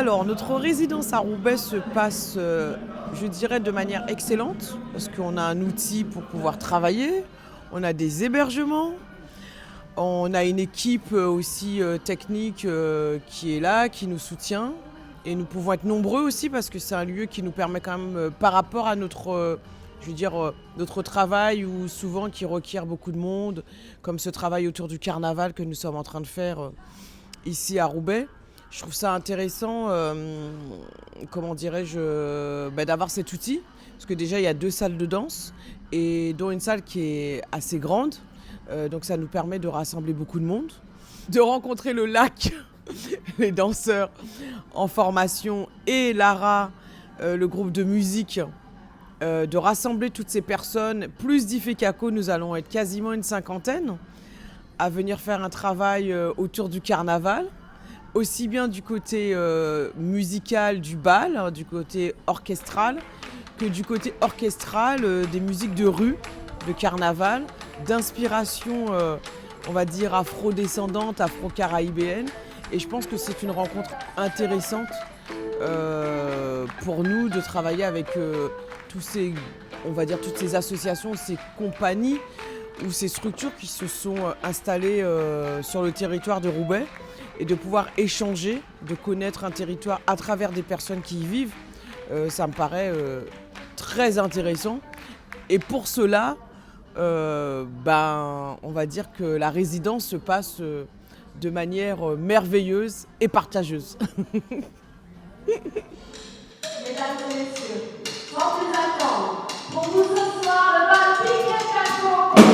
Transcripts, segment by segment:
Alors, notre résidence à Roubaix se passe, je dirais, de manière excellente, parce qu'on a un outil pour pouvoir travailler, on a des hébergements, on a une équipe aussi technique qui est là, qui nous soutient. Et nous pouvons être nombreux aussi parce que c'est un lieu qui nous permet quand même, par rapport à notre, je veux dire, notre travail ou souvent qui requiert beaucoup de monde, comme ce travail autour du carnaval que nous sommes en train de faire ici à Roubaix. Je trouve ça intéressant, comment dirais-je, d'avoir cet outil. Parce que déjà, il y a 2 salles de danse, et dont une salle qui est assez grande. Donc ça nous permet de rassembler beaucoup de monde, de rencontrer le lac, les danseurs en formation et Lara, le groupe de musique, de rassembler toutes ces personnes. Plus d'Ifekako, nous allons être quasiment une 50aine à venir faire un travail autour du carnaval, aussi bien du côté musical du bal, hein, du côté orchestral, que du côté orchestral des musiques de rue, de carnaval, d'inspiration, on va dire, afro-descendante, afro-caraïbéenne. Et je pense que c'est une rencontre intéressante pour nous de travailler avec tous ces, on va dire, toutes ces associations, ces compagnies ou ces structures qui se sont installées sur le territoire de Roubaix, et de pouvoir échanger, de connaître un territoire à travers des personnes qui y vivent, ça me paraît très intéressant. Et pour cela, on va dire que la résidence se passe de manière merveilleuse et partageuse. Mesdames et messieurs, sans plus attendre, pour vous ce soir, le bal Ifekako en concert.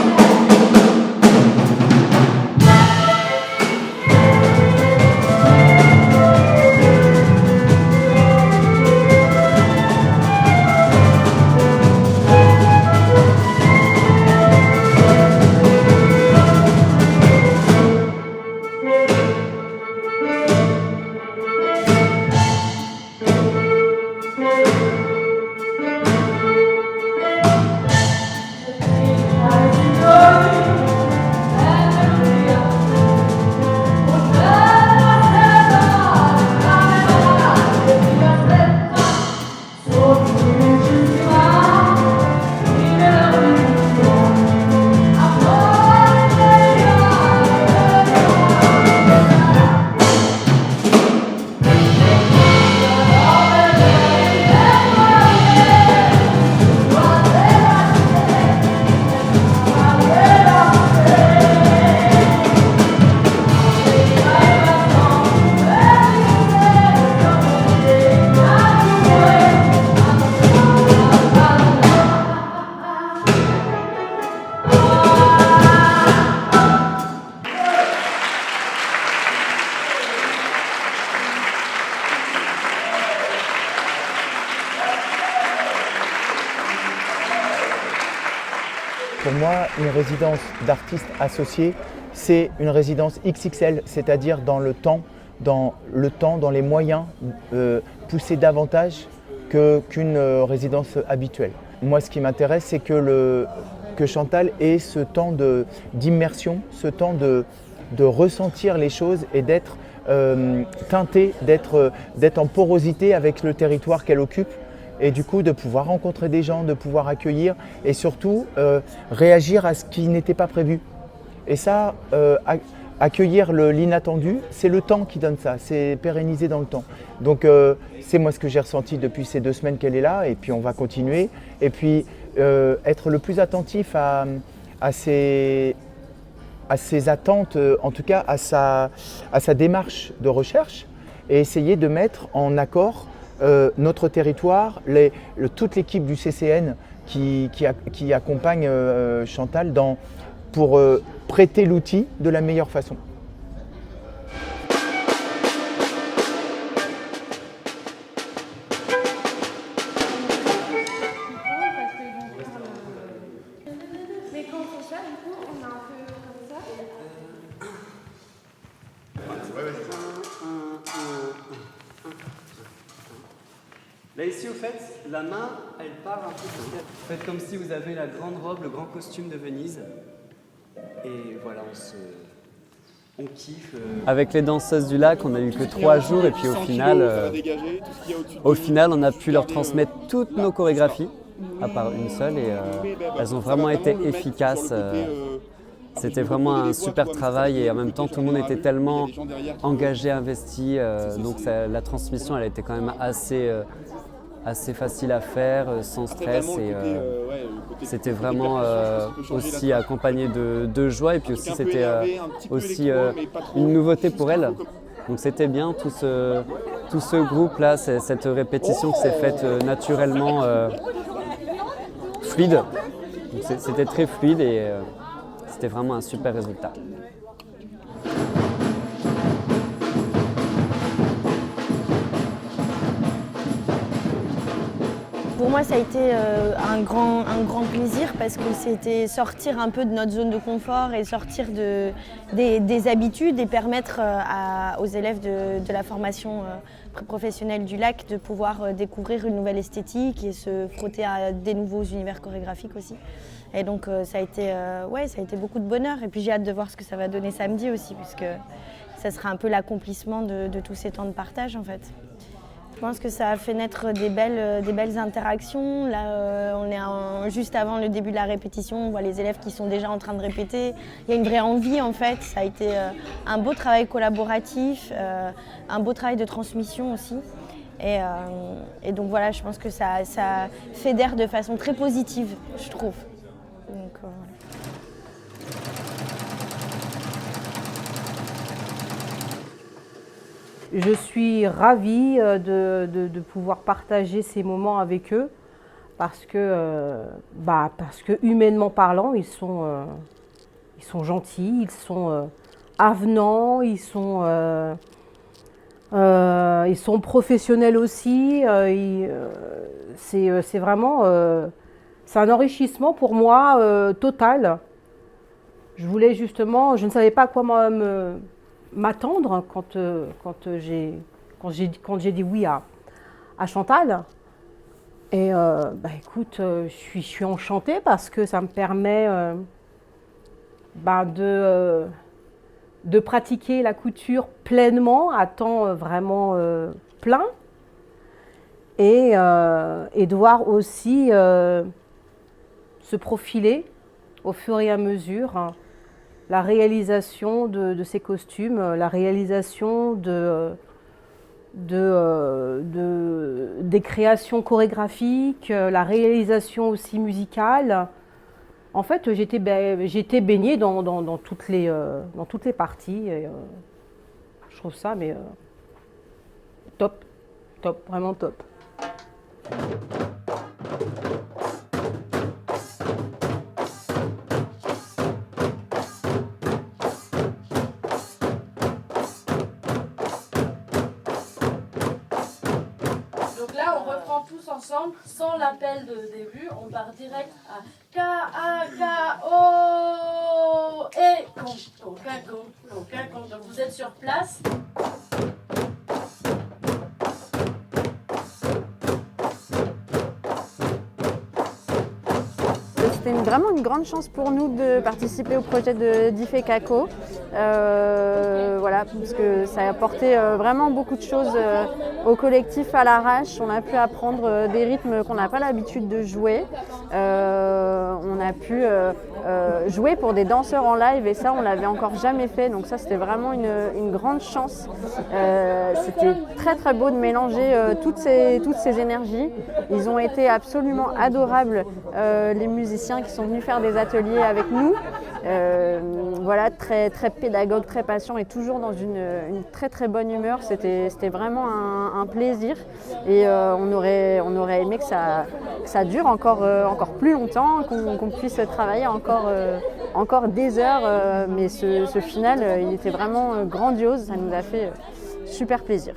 Pour moi, une résidence d'artistes associés, c'est une résidence XXL, c'est-à-dire dans le temps, dans les moyens, poussés davantage qu'une résidence habituelle. Moi, ce qui m'intéresse, c'est que Chantal ait ce temps d'immersion, ce temps de ressentir les choses et d'être teintée, d'être en porosité avec le territoire qu'elle occupe. Et du coup de pouvoir rencontrer des gens, de pouvoir accueillir et surtout réagir à ce qui n'était pas prévu. Et ça, accueillir l'inattendu, c'est le temps qui donne ça, c'est pérennisé dans le temps. Donc c'est moi ce que j'ai ressenti depuis ces 2 semaines qu'elle est là, et puis on va continuer. Et puis être le plus attentif à ses attentes, en tout cas à sa démarche de recherche, et essayer de mettre en accord notre territoire, toute l'équipe du CCN qui accompagne Chantal pour prêter l'outil de la meilleure façon. Mais quand on fait ça, du coup, on a un peu comme ça. Là ici, au fait, la main, elle part un peu. Faites comme si vous avez la grande robe, le grand costume de Venise. Et voilà, On kiffe. Avec les danseuses du lac, on n'a eu que 3 jours et puis au final, on a pu leur transmettre toutes nos chorégraphies, à part une seule, et elles ont vraiment été efficaces. C'était vraiment un super travail et en même temps, tout le monde était tellement engagé, investi. Donc la transmission, elle a été quand même assez facile à faire, sans stress. Et c'était vraiment aussi accompagné de joie. Et puis aussi, c'était aussi une nouveauté pour elles. Donc c'était bien, tout ce groupe-là, cette répétition qui s'est faite naturellement fluide. Donc c'était très fluide et c'était vraiment un super résultat. Pour moi, ça a été un grand plaisir parce que c'était sortir un peu de notre zone de confort et sortir des habitudes et permettre aux élèves de la formation professionnelle du lac de pouvoir découvrir une nouvelle esthétique et se frotter à des nouveaux univers chorégraphiques aussi. Et donc ça a été beaucoup de bonheur. Et puis j'ai hâte de voir ce que ça va donner samedi aussi, puisque ça sera un peu l'accomplissement de tous ces temps de partage en fait. Je pense que ça a fait naître des belles interactions. Là, on est juste avant le début de la répétition, on voit les élèves qui sont déjà en train de répéter. Il y a une vraie envie en fait. Ça a été un beau travail collaboratif, un beau travail de transmission aussi. Et donc voilà, je pense que ça fédère de façon très positive, je trouve. Donc, voilà. Je suis ravie de pouvoir partager ces moments avec eux parce que humainement parlant, ils sont gentils, ils sont avenants, ils sont professionnels aussi. C'est vraiment c'est un enrichissement pour moi total. Je ne savais pas à quoi m'attendre quand j'ai dit oui à Chantal. Et écoute, je suis enchantée parce que ça me permet de pratiquer la couture pleinement à temps vraiment plein et de voir aussi se profiler au fur et à mesure la réalisation de ces costumes, la réalisation des créations chorégraphiques, la réalisation aussi musicale. En fait, j'étais baignée dans toutes les parties. Et, je trouve ça top, vraiment top. Tous ensemble, sans l'appel de début, on part direct à K-A-K-O et con. Donc vous êtes sur place. C'était vraiment une grande chance pour nous de participer au projet de d'IFECACO. Voilà, parce que ça a apporté vraiment beaucoup de choses au collectif à l'arrache. On a pu apprendre des rythmes qu'on n'a pas l'habitude de jouer. On a pu jouer pour des danseurs en live et ça, on l'avait encore jamais fait. Donc ça, c'était vraiment une grande chance. C'était très très beau de mélanger toutes ces énergies. Ils ont été absolument adorables, les musiciens qui sont venus faire des ateliers avec nous. Voilà, très, très pédagogue, très patient et toujours dans une très très bonne humeur. C'était vraiment un plaisir et on aurait aimé que ça dure encore plus longtemps, qu'on puisse travailler encore des heures. Mais ce final, il était vraiment grandiose, ça nous a fait super plaisir.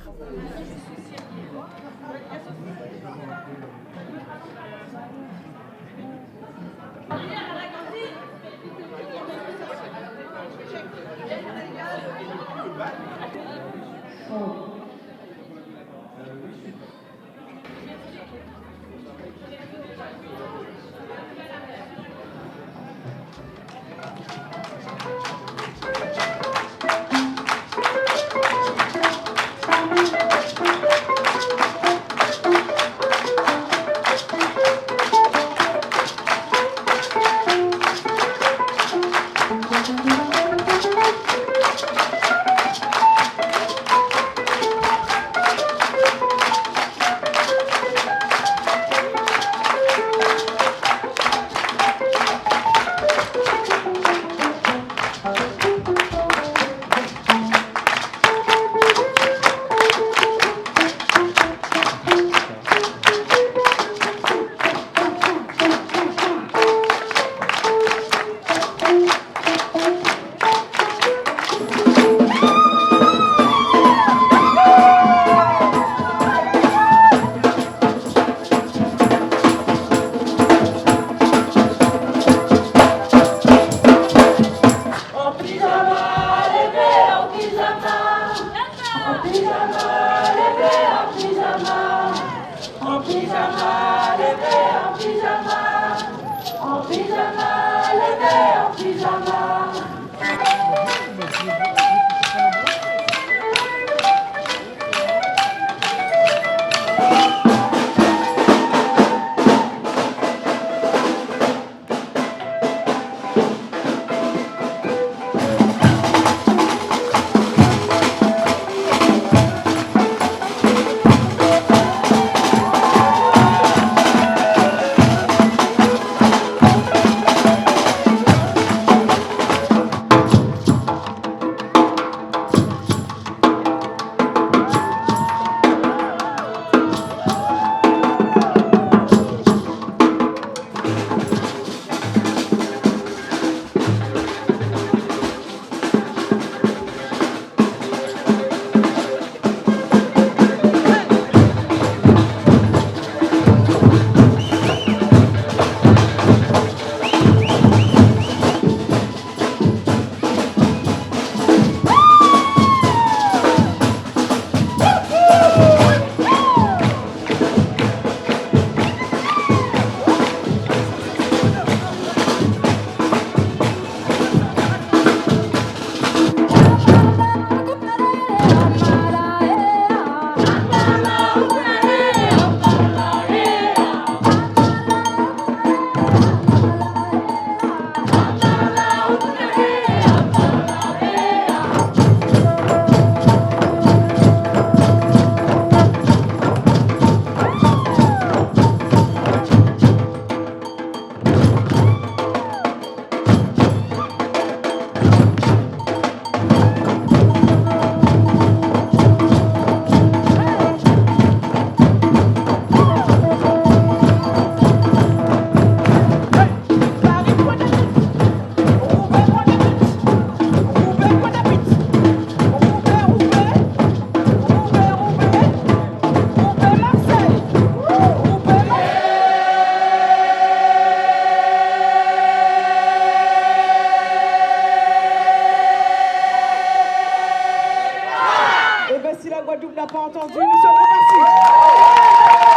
Et bien si la Guadeloupe n'a pas entendu, nous sommes repartis.